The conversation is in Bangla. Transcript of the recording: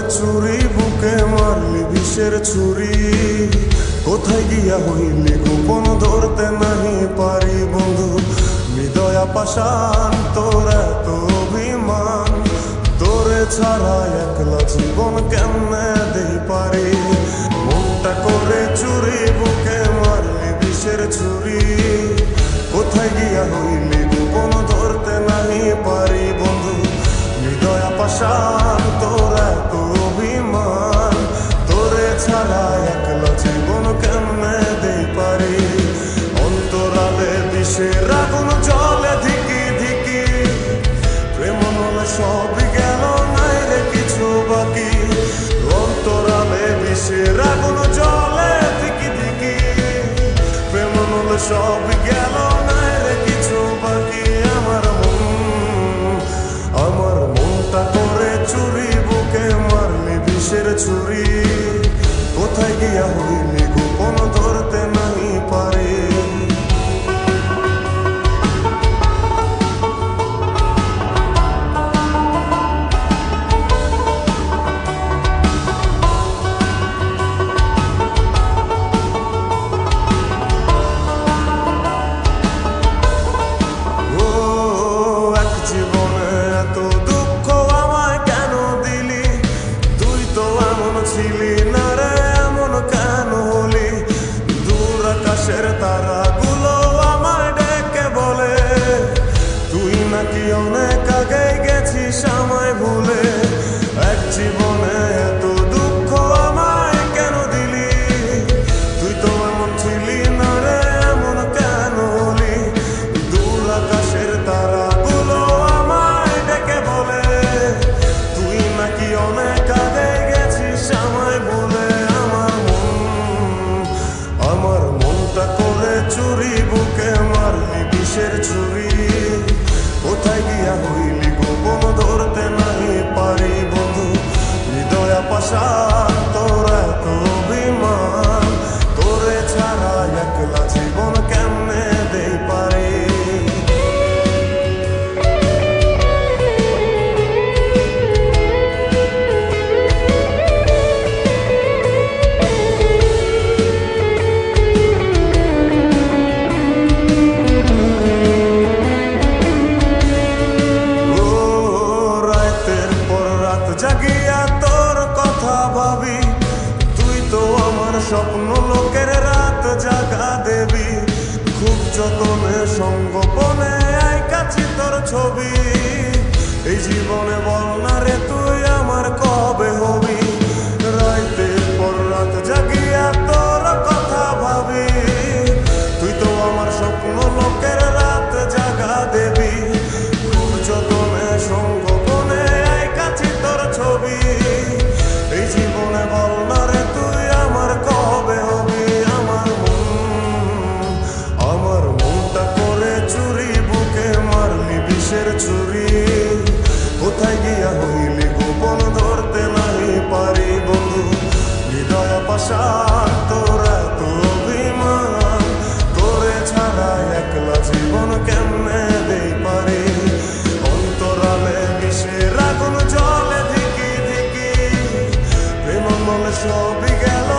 চুরি বুকে মারলি বিষের ছুরি, কোথায় গিয়া হইলি গোপন ধরতে নাহি পারি বন্ধু। হৃদয়া পাষাণ তোর এত অভিমান, তোরে ছাড়া একলা জীবন কেমনে দেই পারি। মনটা করে চুরি বুকে মারলি বিষের ছুরি, কোথায় গিয়া হইলি গোপন ধরতে নাহি পারি বন্ধু। হৃদয়া পাষাণ তোর এত অভিমান, তোরে ছাড়া একলা জীবন কেমনে দেই পারি। অন্তরালে বিষের আগুন জ্বলে ধিকি ধিকি, প্রেম নলে সবই গেল নাই রে কিছু বাকি। অন্তরালে বিষের আগুন জ্বলে ধিকি ধিকি, প্রেম নলে সবই গেল নাই রে কিছু বাকি। আমার মনটা করে চুরি বুকে মারলি বিষের ছুরি, কোথায় গিয়া হইলি গোপন ধরতে নাহি পারি। ছিলি না রে এমন কেন হলি, দূর আকাশের তারাগুলো আমায় ডেকে বলে, তুই নাকি অনেক আগে গেছিস আমায় ভুলে। এক জীবনে এত দুঃখ আমায় কেন দিলি, তুই তো এমন ছিলি না রে এমন কেন হলি। দূর আকাশের তারাগুলো আমায় ডেকে বলে, তুই নাকি অনেক আগে আমায় বলে। আমার মনটা করে চুরি বুকে মারলি বিষের ছুরি, কোথায় গিয়া হইলি গোপন ধরতে নাহি পারি বন্ধু। হৃদয়া পাষাণ তোর এত অভিমান, তোরে ছাড়া একলা জীবন কেমনে দেই পারি। জাগিয়া তোর কথা ভাবি, তুই তো আমার স্বপ্ন লোকের রাত জাগা দেবী। খুব যতনে সঙ্গোপনে আইকাছি তোর ছবি, এই জীবনে বল না রে তুই আমার কবে হবি। রাতের পর রাত জাগিয়া তোর কথা ভাবি, তুই তো আমার স্বপ্ন লোকের রাত জাগা দেবী। খুব যতনে সঙ্গোপনে আইকাছি তোর ছবি, এই জীবনে বল না রে তুই আমার কবে হবি। আমার মনটা করে চুরি বুকে মারলি বিষের ছুরি, কোথায় গিয়া হইলি গোপন ধরতে নাহি পারি বন্ধু। হৃদয়া পাষাণ তোর এত অভিমান, তোরে ছাড়া একলা জীবন কেমনে দেই পারি। অন্তরালে বিষের আগুন জ্বলে ধিকি ধিকি, প্রেম মনে সবই গেল